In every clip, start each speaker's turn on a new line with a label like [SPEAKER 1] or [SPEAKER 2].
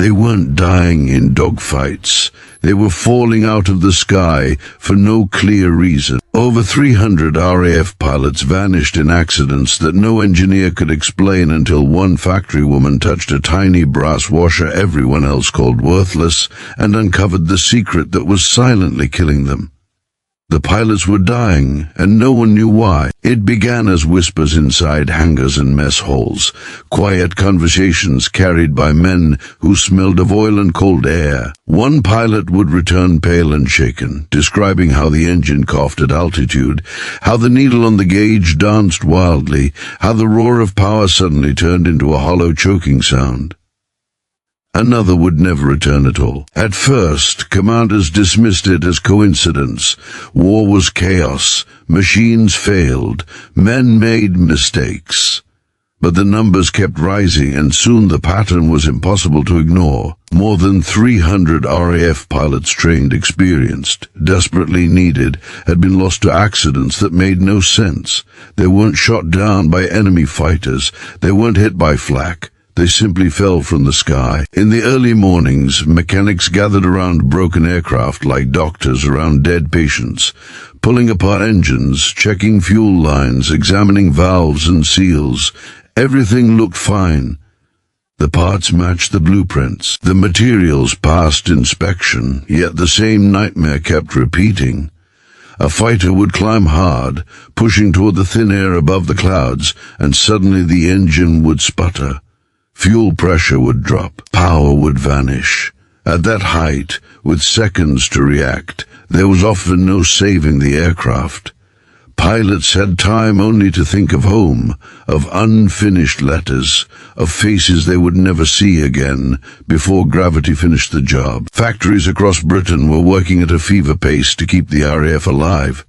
[SPEAKER 1] They weren't dying in dogfights. They were falling out of the sky for no clear reason. Over 300 RAF pilots vanished in accidents that no engineer could explain until one factory woman touched a tiny brass washer everyone else called worthless and uncovered the secret that was silently killing them. The pilots were dying, and no one knew why. It began as whispers inside hangars and mess halls, quiet conversations carried by men who smelled of oil and cold air. One pilot would return pale and shaken, describing how the engine coughed at altitude, how the needle on the gauge danced wildly, how the roar of power suddenly turned into a hollow choking sound. Another would never return at all. At first, commanders dismissed it as coincidence. War was chaos. Machines failed. Men made mistakes. But the numbers kept rising, and soon the pattern was impossible to ignore. More than 300 RAF pilots trained, experienced, desperately needed, had been lost to accidents that made no sense. They weren't shot down by enemy fighters. They weren't hit by flak. They simply fell from the sky. In the early mornings, mechanics gathered around broken aircraft like doctors around dead patients, pulling apart engines, checking fuel lines, examining valves and seals. Everything looked fine. The parts matched the blueprints. The materials passed inspection, yet the same nightmare kept repeating. A fighter would climb hard, pushing toward the thin air above the clouds, and suddenly the engine would sputter. Fuel pressure would drop, power would vanish. At that height, with seconds to react, there was often no saving the aircraft. Pilots had time only to think of home, of unfinished letters, of faces they would never see again, before gravity finished the job. Factories across Britain were working at a fever pace to keep the RAF alive.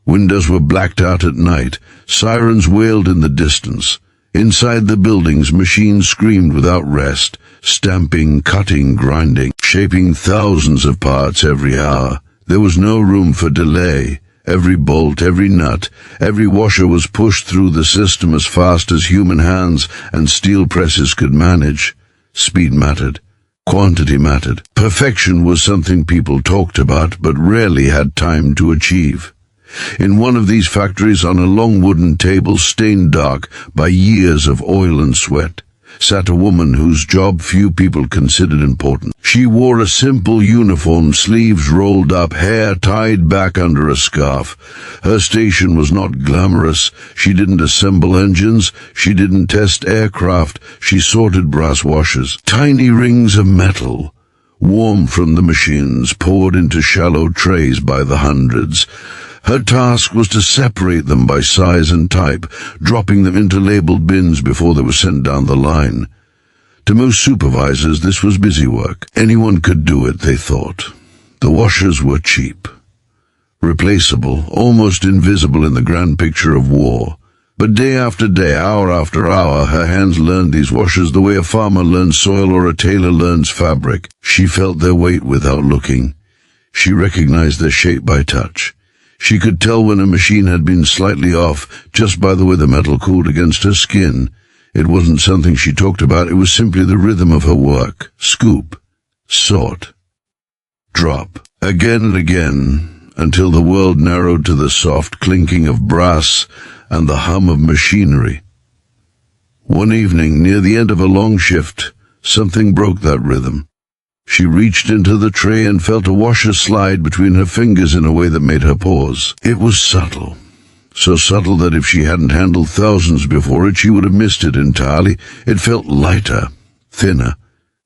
[SPEAKER 1] Windows were blacked out at night, sirens wailed in the distance. Inside the buildings, machines screamed without rest, stamping, cutting, grinding, shaping thousands of parts every hour. There was no room for delay. Every bolt, every nut, every washer was pushed through the system as fast as human hands and steel presses could manage. Speed mattered. Quantity mattered. Perfection was something people talked about but rarely had time to achieve. In one of these factories, on a long wooden table stained dark by years of oil and sweat, sat a woman whose job few people considered important. She wore a simple uniform, sleeves rolled up, hair tied back under a scarf. Her station was not glamorous. She didn't assemble engines. She didn't test aircraft. She sorted brass washers. Tiny rings of metal, warm from the machines, poured into shallow trays by the hundreds. Her task was to separate them by size and type, dropping them into labeled bins before they were sent down the line. To most supervisors, this was busy work. Anyone could do it, they thought. The washers were cheap, replaceable, almost invisible in the grand picture of war. But day after day, hour after hour, her hands learned these washers the way a farmer learns soil or a tailor learns fabric. She felt their weight without looking. She recognized their shape by touch. She could tell when a machine had been slightly off just by the way the metal cooled against her skin. It wasn't something she talked about, it was simply the rhythm of her work. Scoop, sort, drop, again and again, until the world narrowed to the soft clinking of brass and the hum of machinery. One evening, near the end of a long shift, something broke that rhythm. She reached into the tray and felt a washer slide between her fingers in a way that made her pause. It was subtle. So subtle that if she hadn't handled thousands before it, she would have missed it entirely. It felt lighter, thinner.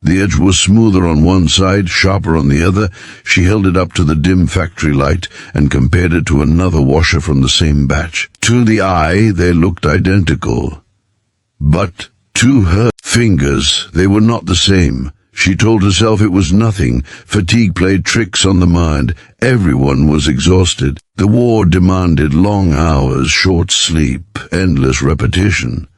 [SPEAKER 1] The edge was smoother on one side, sharper on the other. She held it up to the dim factory light and compared it to another washer from the same batch. To the eye, they looked identical. But to her fingers, they were not the same. She told herself it was nothing. Fatigue played tricks on the mind. Everyone was exhausted. The war demanded long hours, short sleep, endless repetition.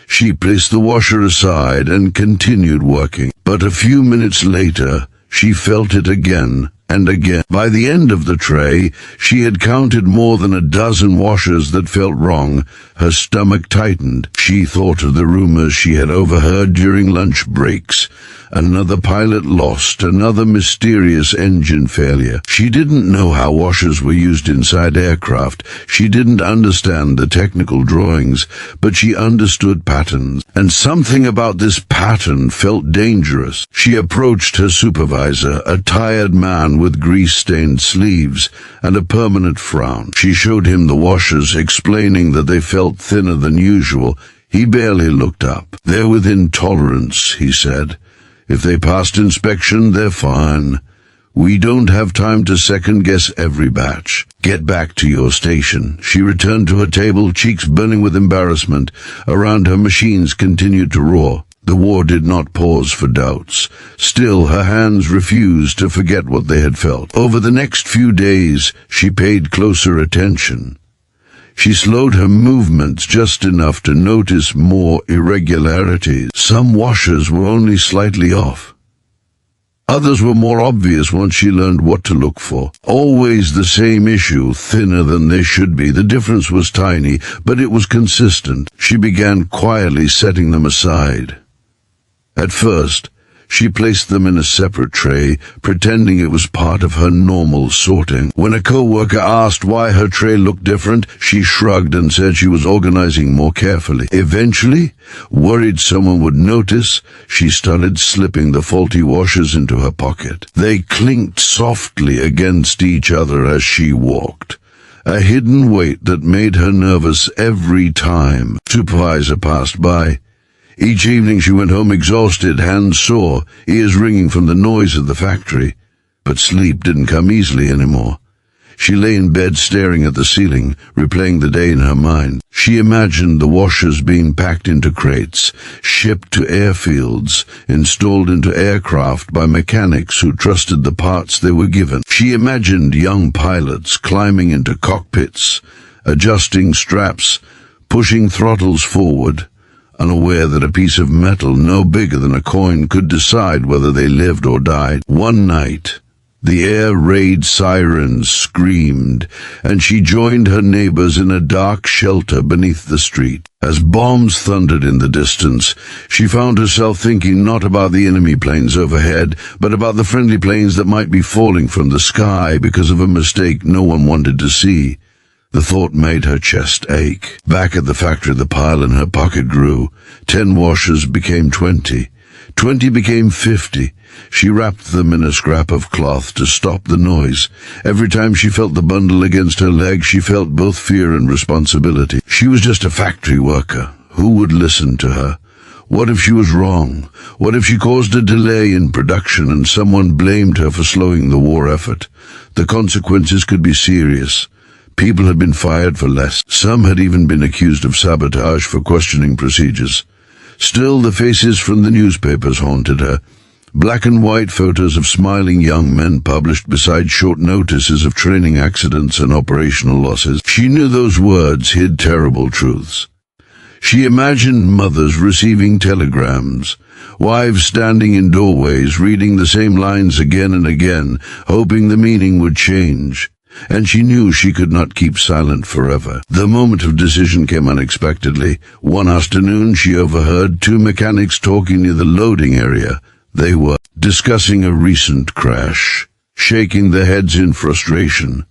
[SPEAKER 1] She placed the washer aside and continued working. But a few minutes later, she felt it again and again. By the end of the tray, she had counted more than a dozen washers that felt wrong. Her stomach tightened. She thought of the rumors she had overheard during lunch breaks. Another pilot lost, another mysterious engine failure. She didn't know how washers were used inside aircraft. She didn't understand the technical drawings, but she understood patterns. And something about this pattern felt dangerous. She approached her supervisor, a tired man with grease-stained sleeves and a permanent frown. She showed him the washers, explaining that they felt thinner than usual. He barely looked up. "They're within tolerance," he said. "If they passed inspection, they're fine. We don't have time to second-guess every batch. Get back to your station." She returned to her table, cheeks burning with embarrassment. Around her, machines continued to roar. The war did not pause for doubts. Still, her hands refused to forget what they had felt. Over the next few days, she paid closer attention. She slowed her movements just enough to notice more irregularities. Some washers were only slightly off. Others were more obvious once she learned what to look for. Always the same issue, thinner than they should be. The difference was tiny, but it was consistent. She began quietly setting them aside. At first, she placed them in a separate tray, pretending it was part of her normal sorting. When a co-worker asked why her tray looked different, she shrugged and said she was organizing more carefully. Eventually, worried someone would notice, she started slipping the faulty washers into her pocket. They clinked softly against each other as she walked, a hidden weight that made her nervous every time. Supervisor passed by. Each evening she went home exhausted, hands sore, ears ringing from the noise of the factory. But sleep didn't come easily anymore. She lay in bed staring at the ceiling, replaying the day in her mind. She imagined the washers being packed into crates, shipped to airfields, installed into aircraft by mechanics who trusted the parts they were given. She imagined young pilots climbing into cockpits, adjusting straps, pushing throttles forward, unaware that a piece of metal no bigger than a coin could decide whether they lived or died. One night, the air raid sirens screamed, and she joined her neighbors in a dark shelter beneath the street. As bombs thundered in the distance, she found herself thinking not about the enemy planes overhead, but about the friendly planes that might be falling from the sky because of a mistake no one wanted to see. The thought made her chest ache. Back at the factory, the pile in her pocket grew. 10 washers became 20. 20 became 50. She wrapped them in a scrap of cloth to stop the noise. Every time she felt the bundle against her leg, she felt both fear and responsibility. She was just a factory worker. Who would listen to her? What if she was wrong? What if she caused a delay in production and someone blamed her for slowing the war effort? The consequences could be serious. People had been fired for less. Some had even been accused of sabotage for questioning procedures. Still, the faces from the newspapers haunted her. Black and white photos of smiling young men published beside short notices of training accidents and operational losses. She knew those words hid terrible truths. She imagined mothers receiving telegrams, wives standing in doorways reading the same lines again and again, hoping the meaning would change. And she knew she could not keep silent forever. The moment of decision came unexpectedly. One afternoon she overheard 2 mechanics talking near the loading area. They were discussing a recent crash, shaking their heads in frustration.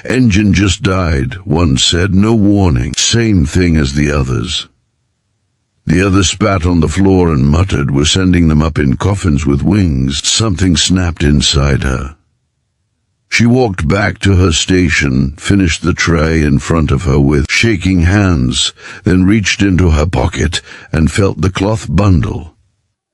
[SPEAKER 1] "Engine just died," one said, "no warning." Same thing as the others. The other spat on the floor and muttered, "We're sending them up in coffins with wings." Something snapped inside her. She walked back to her station, finished the tray in front of her with shaking hands, then reached into her pocket and felt the cloth bundle.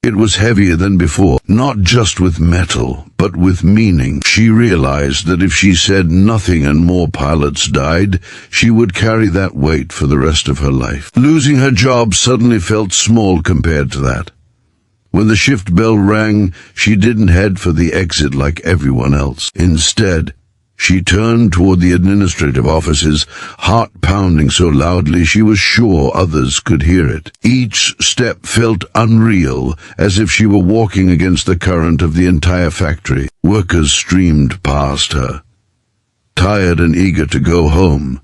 [SPEAKER 1] It was heavier than before, not just with metal, but with meaning. She realized that if she said nothing and more pilots died, she would carry that weight for the rest of her life. Losing her job suddenly felt small compared to that. When the shift bell rang, she didn't head for the exit like everyone else. Instead, she turned toward the administrative offices, heart pounding so loudly she was sure others could hear it. Each step felt unreal, as if she were walking against the current of the entire factory. Workers streamed past her, tired and eager to go home.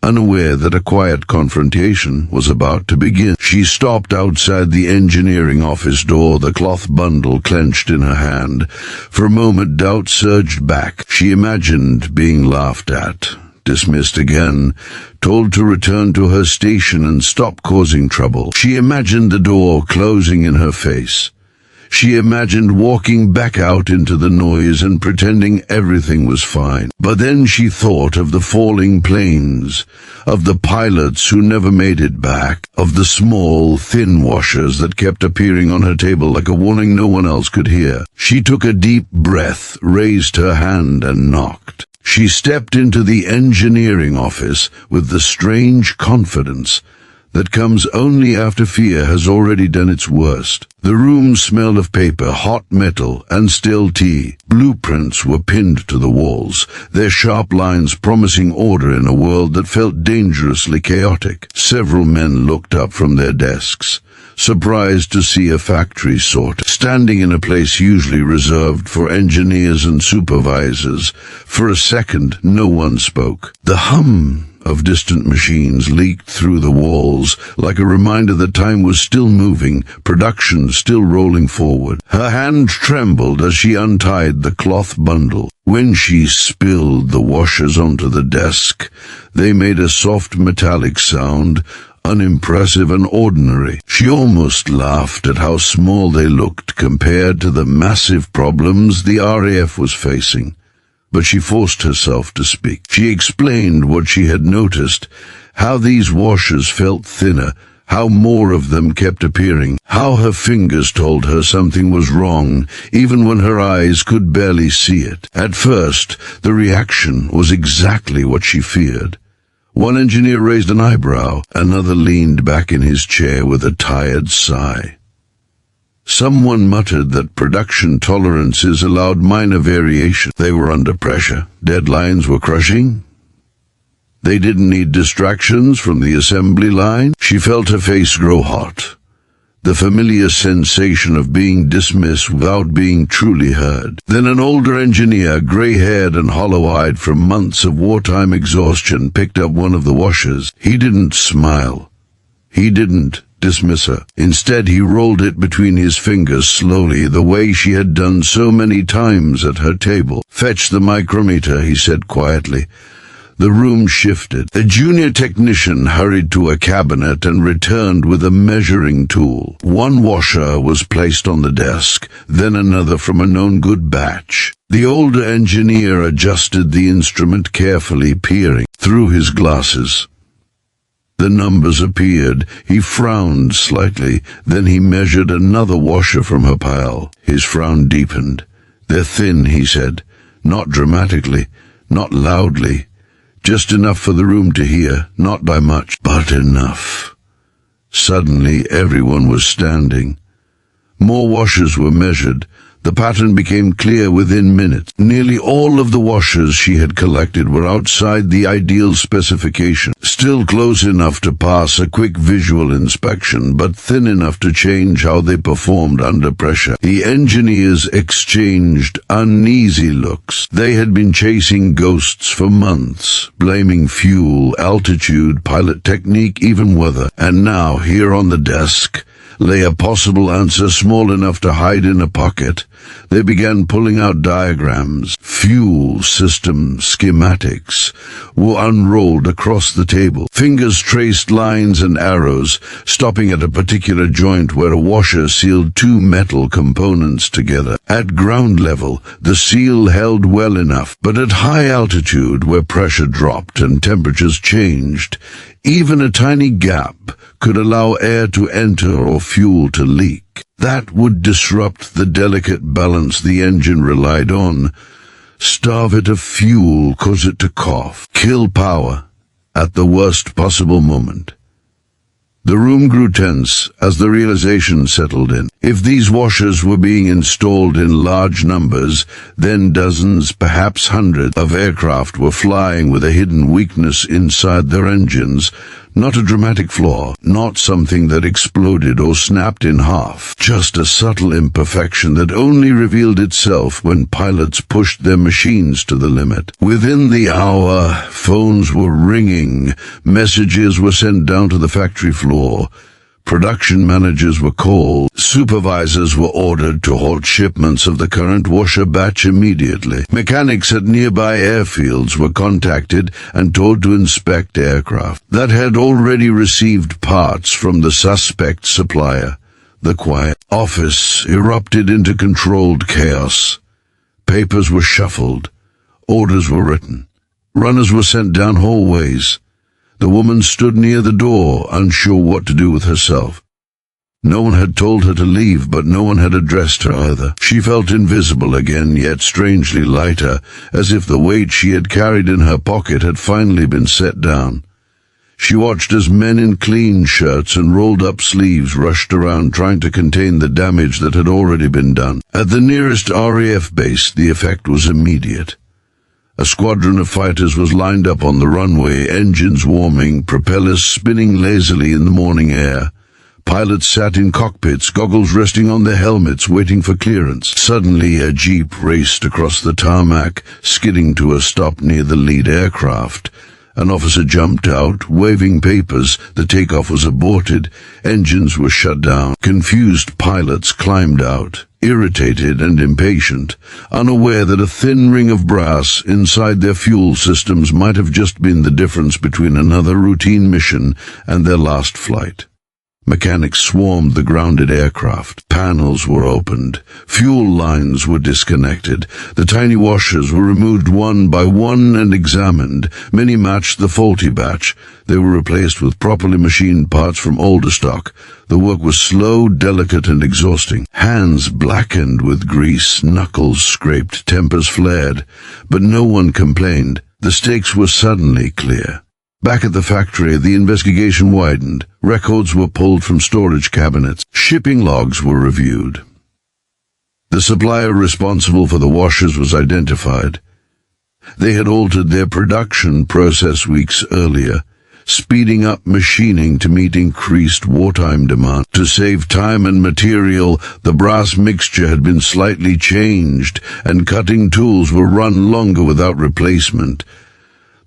[SPEAKER 1] unaware that a quiet confrontation was about to begin. She stopped outside the engineering office door, the cloth bundle clenched in her hand. For a moment, doubt surged back. She imagined being laughed at, dismissed again, told to return to her station and stop causing trouble. She imagined the door closing in her face. She imagined walking back out into the noise and pretending everything was fine. But then she thought of the falling planes, of the pilots who never made it back, of the small, thin washers that kept appearing on her table like a warning no one else could hear. She took a deep breath, raised her hand, and knocked. She stepped into the engineering office with the strange confidence that comes only after fear has already done its worst. The room smelled of paper, hot metal, and still tea. Blueprints were pinned to the walls, their sharp lines promising order in a world that felt dangerously chaotic. Several men looked up from their desks, surprised to see a factory sorter, standing in a place usually reserved for engineers and supervisors. For a second, no one spoke. The hum of distant machines leaked through the walls, like a reminder that time was still moving, production still rolling forward. Her hand trembled as she untied the cloth bundle. When she spilled the washers onto the desk, they made a soft metallic sound, unimpressive and ordinary. She almost laughed at how small they looked compared to the massive problems the RAF was facing. But she forced herself to speak. She explained what she had noticed, how these washers felt thinner, how more of them kept appearing, how her fingers told her something was wrong, even when her eyes could barely see it. At first, the reaction was exactly what she feared. One engineer raised an eyebrow, another leaned back in his chair with a tired sigh. Someone muttered that production tolerances allowed minor variation. They were under pressure. Deadlines were crushing. They didn't need distractions from the assembly line. She felt her face grow hot. The familiar sensation of being dismissed without being truly heard. Then an older engineer, gray-haired and hollow-eyed from months of wartime exhaustion, picked up one of the washers. He didn't smile. He didn't dismiss her. Instead, he rolled it between his fingers slowly, the way she had done so many times at her table. "Fetch the micrometer," he said quietly. The room shifted. A junior technician hurried to a cabinet and returned with a measuring tool. One washer was placed on the desk, then another from a known good batch. The older engineer adjusted the instrument carefully, peering through his glasses. The numbers appeared. He frowned slightly. Then he measured another washer from her pile. His frown deepened. "They're thin," he said. Not dramatically, not loudly. Just enough for the room to hear, not by much, but enough. Suddenly, everyone was standing. More washers were measured. The pattern became clear within minutes. Nearly all of the washers she had collected were outside the ideal specification, still close enough to pass a quick visual inspection, but thin enough to change how they performed under pressure. The engineers exchanged uneasy looks. They had been chasing ghosts for months, blaming fuel, altitude, pilot technique, even weather. And now, here on the desk, lay a possible answer small enough to hide in a pocket. They began pulling out diagrams. Fuel system schematics were unrolled across the table. Fingers traced lines and arrows, stopping at a particular joint where a washer sealed two metal components together. At ground level, the seal held well enough, but at high altitude, where pressure dropped and temperatures changed, even a tiny gap could allow air to enter or fuel to leak. That would disrupt the delicate balance the engine relied on, starve it of fuel, cause it to cough, kill power at the worst possible moment. The room grew tense as the realization settled in. If these washers were being installed in large numbers, then dozens, perhaps hundreds, of aircraft were flying with a hidden weakness inside their engines, Not a dramatic flaw, not something that exploded or snapped in half. Just a subtle imperfection that only revealed itself when pilots pushed their machines to the limit. Within the hour, phones were ringing, messages were sent down to the factory floor. Production managers were called. Supervisors were ordered to halt shipments of the current washer batch immediately. Mechanics at nearby airfields were contacted and told to inspect aircraft that had already received parts from the suspect supplier. The quiet office erupted into controlled chaos. Papers were shuffled. Orders were written. Runners were sent down hallways. The woman stood near the door, unsure what to do with herself. No one had told her to leave, but no one had addressed her either. She felt invisible again, yet strangely lighter, as if the weight she had carried in her pocket had finally been set down. She watched as men in clean shirts and rolled-up sleeves rushed around trying to contain the damage that had already been done. At the nearest RAF base, the effect was immediate. A squadron of fighters was lined up on the runway, engines warming, propellers spinning lazily in the morning air. Pilots sat in cockpits, goggles resting on their helmets, waiting for clearance. Suddenly, a jeep raced across the tarmac, skidding to a stop near the lead aircraft. An officer jumped out, waving papers. The takeoff was aborted. Engines were shut down. Confused pilots climbed out, irritated and impatient, unaware that a thin ring of brass inside their fuel systems might have just been the difference between another routine mission and their last flight. Mechanics swarmed the grounded aircraft. Panels were opened. Fuel lines were disconnected. The tiny washers were removed one by one and examined. Many matched the faulty batch. They were replaced with properly machined parts from older stock. The work was slow, delicate, and exhausting. Hands blackened with grease, knuckles scraped, tempers flared. But no one complained. The stakes were suddenly clear. Back at the factory, the investigation widened. Records were pulled from storage cabinets. Shipping logs were reviewed. The supplier responsible for the washers was identified. They had altered their production process weeks earlier, speeding up machining to meet increased wartime demand. To save time and material, the brass mixture had been slightly changed, and cutting tools were run longer without replacement.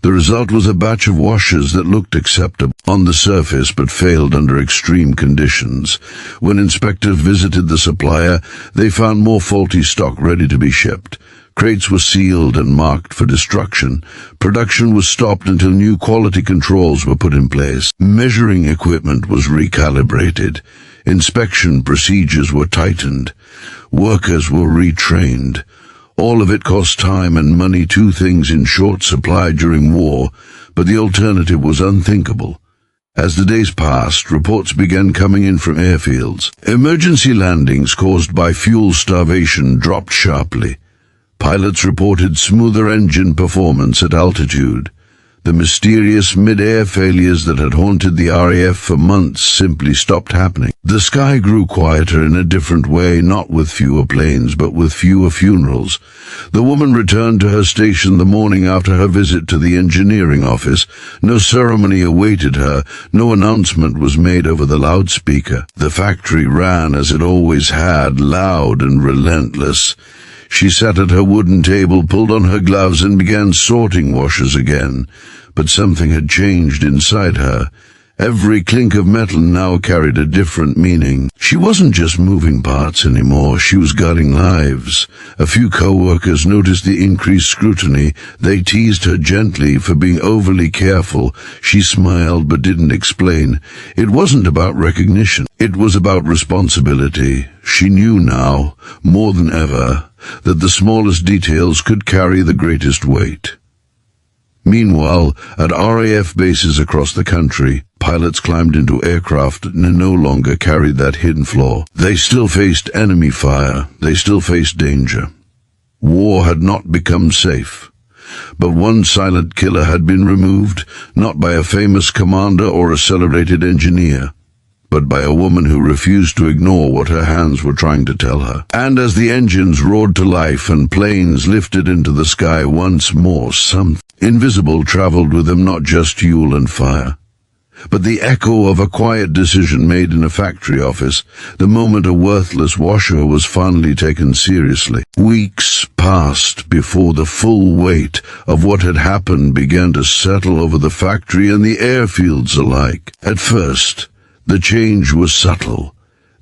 [SPEAKER 1] The result was a batch of washers that looked acceptable on the surface but failed under extreme conditions. When inspectors visited the supplier, they found more faulty stock ready to be shipped. Crates were sealed and marked for destruction. Production was stopped until new quality controls were put in place. Measuring equipment was recalibrated. Inspection procedures were tightened. Workers were retrained. All of it cost time and money, two things in short supply during war, but the alternative was unthinkable. As the days passed, reports began coming in from airfields. Emergency landings caused by fuel starvation dropped sharply. Pilots reported smoother engine performance at altitude. The mysterious mid-air failures that had haunted the RAF for months simply stopped happening. The sky grew quieter in a different way, not with fewer planes, but with fewer funerals. The woman returned to her station the morning after her visit to the engineering office. No ceremony awaited her. No announcement was made over the loudspeaker. The factory ran as it always had, loud and relentless. She sat at her wooden table, pulled on her gloves, and began sorting washers again. But something had changed inside her. Every clink of metal now carried a different meaning. She wasn't just moving parts anymore, she was guarding lives. A few co-workers noticed the increased scrutiny. They teased her gently for being overly careful. She smiled but didn't explain. It wasn't about recognition. It was about responsibility. She knew now, more than ever, that the smallest details could carry the greatest weight. Meanwhile, at RAF bases across the country, pilots climbed into aircraft and no longer carried that hidden flaw. They still faced enemy fire. They still faced danger. War had not become safe. But one silent killer had been removed, not by a famous commander or a celebrated engineer, but by a woman who refused to ignore what her hands were trying to tell her. And as the engines roared to life and planes lifted into the sky once more, something invisible traveled with them, not just fuel and fire. but the echo of a quiet decision made in a factory office, the moment a worthless washer was finally taken seriously. Weeks passed before the full weight of what had happened began to settle over the factory and the airfields alike. At first, the change was subtle.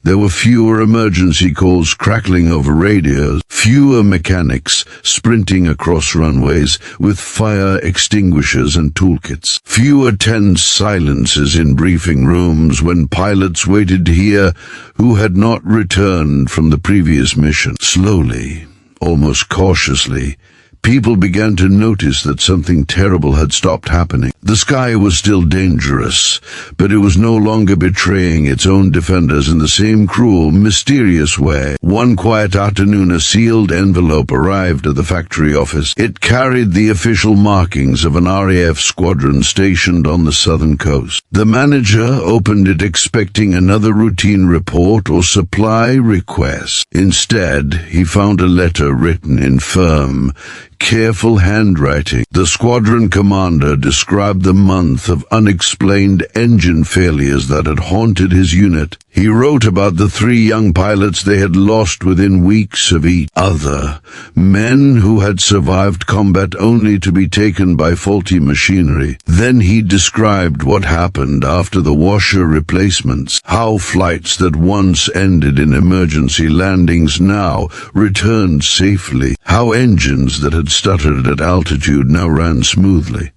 [SPEAKER 1] There were fewer emergency calls crackling over radios, fewer mechanics sprinting across runways with fire extinguishers and toolkits, fewer tense silences in briefing rooms when pilots waited to hear who had not returned from the previous mission. Slowly, almost cautiously, people began to notice that something terrible had stopped happening. The sky was still dangerous, but it was no longer betraying its own defenders in the same cruel, mysterious way. One quiet afternoon, a sealed envelope arrived at the factory office. It carried the official markings of an RAF squadron stationed on the southern coast. The manager opened it expecting another routine report or supply request. Instead, he found a letter written in firm, careful handwriting. The squadron commander described the month of unexplained engine failures that had haunted his unit. He wrote about the 3 young pilots they had lost within weeks of each other, men who had survived combat only to be taken by faulty machinery. Then he described what happened after the washer replacements, how flights that once ended in emergency landings now returned safely, how engines that had stuttered at altitude now ran smoothly.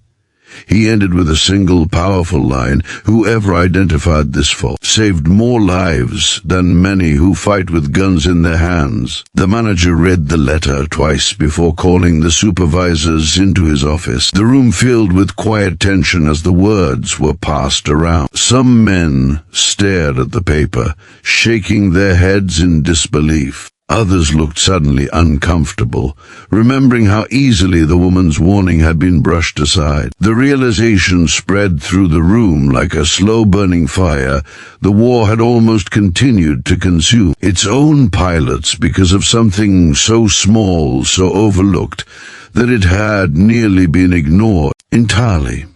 [SPEAKER 1] He ended with a single powerful line: whoever identified this fault saved more lives than many who fight with guns in their hands. The manager read the letter twice before calling the supervisors into his office. The room filled with quiet tension as the words were passed around. Some men stared at the paper, shaking their heads in disbelief. Others looked suddenly uncomfortable, remembering how easily the woman's warning had been brushed aside. The realization spread through the room like a slow-burning fire. The war had almost continued to consume its own pilots because of something so small, so overlooked, that it had nearly been ignored entirely.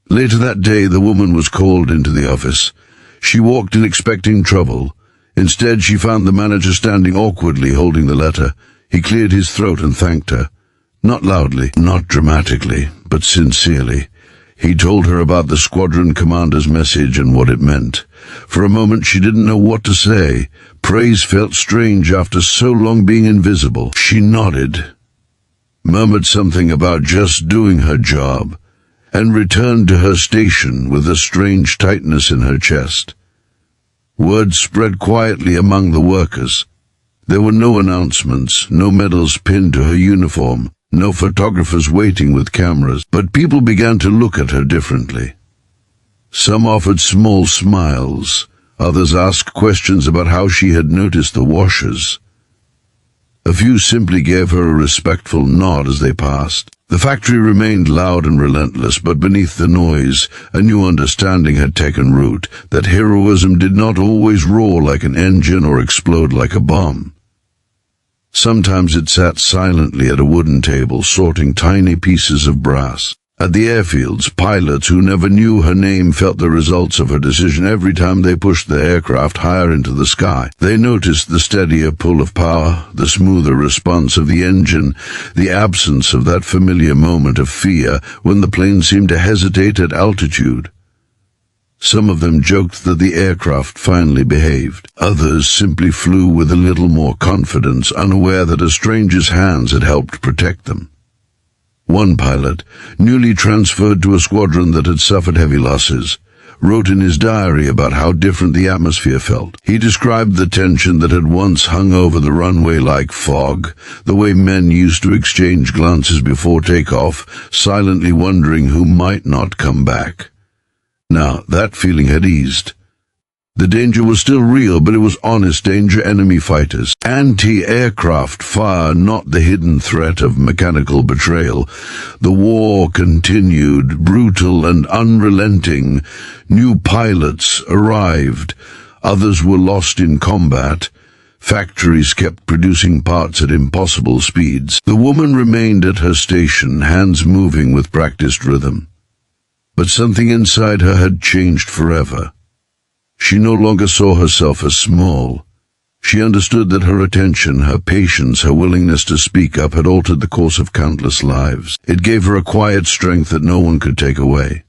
[SPEAKER 1] Later that day, the woman was called into the office. She walked in expecting trouble. Instead, she found the manager standing awkwardly, holding the letter. He cleared his throat and thanked her. Not loudly, not dramatically, but sincerely. He told her about the squadron commander's message and what it meant. For a moment, she didn't know what to say. Praise felt strange after so long being invisible. She nodded, murmured something about just doing her job, and returned to her station with a strange tightness in her chest. Word spread quietly among the workers. There were no announcements, no medals pinned to her uniform, no photographers waiting with cameras, but people began to look at her differently. Some offered small smiles, others asked questions about how she had noticed the washers. A few simply gave her a respectful nod as they passed. The factory remained loud and relentless, but beneath the noise, a new understanding had taken root, that heroism did not always roar like an engine or explode like a bomb. Sometimes it sat silently at a wooden table, sorting tiny pieces of brass. At the airfields, pilots who never knew her name felt the results of her decision every time they pushed the aircraft higher into the sky. They noticed the steadier pull of power, the smoother response of the engine, the absence of that familiar moment of fear when the plane seemed to hesitate at altitude. Some of them joked that the aircraft finally behaved. Others simply flew with a little more confidence, unaware that a stranger's hands had helped protect them. One pilot, newly transferred to a squadron that had suffered heavy losses, wrote in his diary about how different the atmosphere felt. He described the tension that had once hung over the runway like fog, the way men used to exchange glances before takeoff, silently wondering who might not come back. Now, that feeling had eased. The danger was still real, but it was honest danger, enemy fighters. Anti-aircraft fire, not the hidden threat of mechanical betrayal. The war continued, brutal and unrelenting. New pilots arrived. Others were lost in combat. Factories kept producing parts at impossible speeds. The woman remained at her station, hands moving with practiced rhythm. But something inside her had changed forever. She no longer saw herself as small. She understood that her attention, her patience, her willingness to speak up had altered the course of countless lives. It gave her a quiet strength that no one could take away.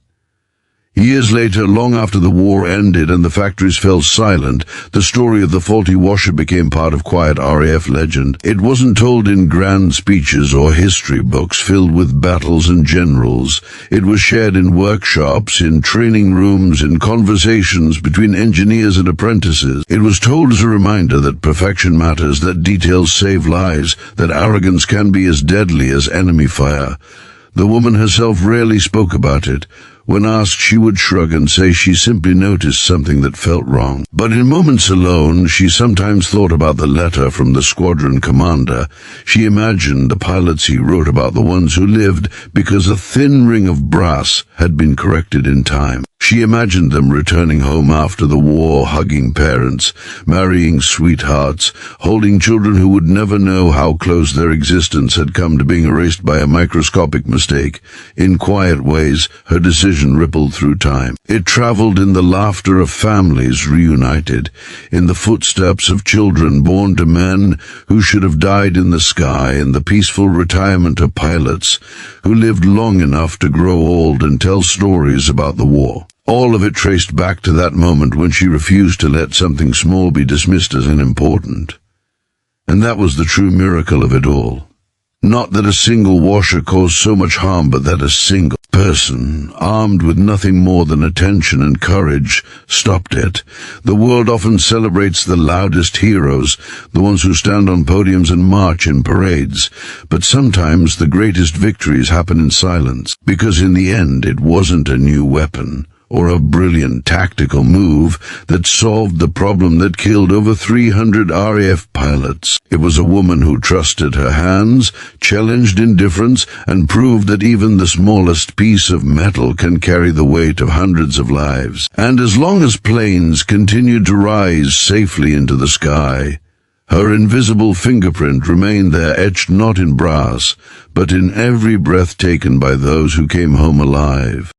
[SPEAKER 1] Years later, long after the war ended and the factories fell silent, the story of the faulty washer became part of quiet RAF legend. It wasn't told in grand speeches or history books filled with battles and generals. It was shared in workshops, in training rooms, in conversations between engineers and apprentices. It was told as a reminder that perfection matters, that details save lives, that arrogance can be as deadly as enemy fire. The woman herself rarely spoke about it. When asked, she would shrug and say she simply noticed something that felt wrong. But in moments alone, she sometimes thought about the letter from the squadron commander. She imagined the pilots he wrote about, the ones who lived because a thin ring of brass had been corrected in time. She imagined them returning home after the war, hugging parents, marrying sweethearts, holding children who would never know how close their existence had come to being erased by a microscopic mistake. In quiet ways, her decision rippled through time. It traveled in the laughter of families reunited, in the footsteps of children born to men who should have died in the sky, in the peaceful retirement of pilots who lived long enough to grow old and tell stories about the war. All of it traced back to that moment when she refused to let something small be dismissed as unimportant. And that was the true miracle of it all. Not that a single washer caused so much harm, but that a single person, armed with nothing more than attention and courage, stopped it. The world often celebrates the loudest heroes, the ones who stand on podiums and march in parades. But sometimes the greatest victories happen in silence, because in the end it wasn't a new weapon or a brilliant tactical move that solved the problem that killed over 300 RAF pilots. It was a woman who trusted her hands, challenged indifference, and proved that even the smallest piece of metal can carry the weight of hundreds of lives. And as long as planes continued to rise safely into the sky, her invisible fingerprint remained there, etched not in brass, but in every breath taken by those who came home alive.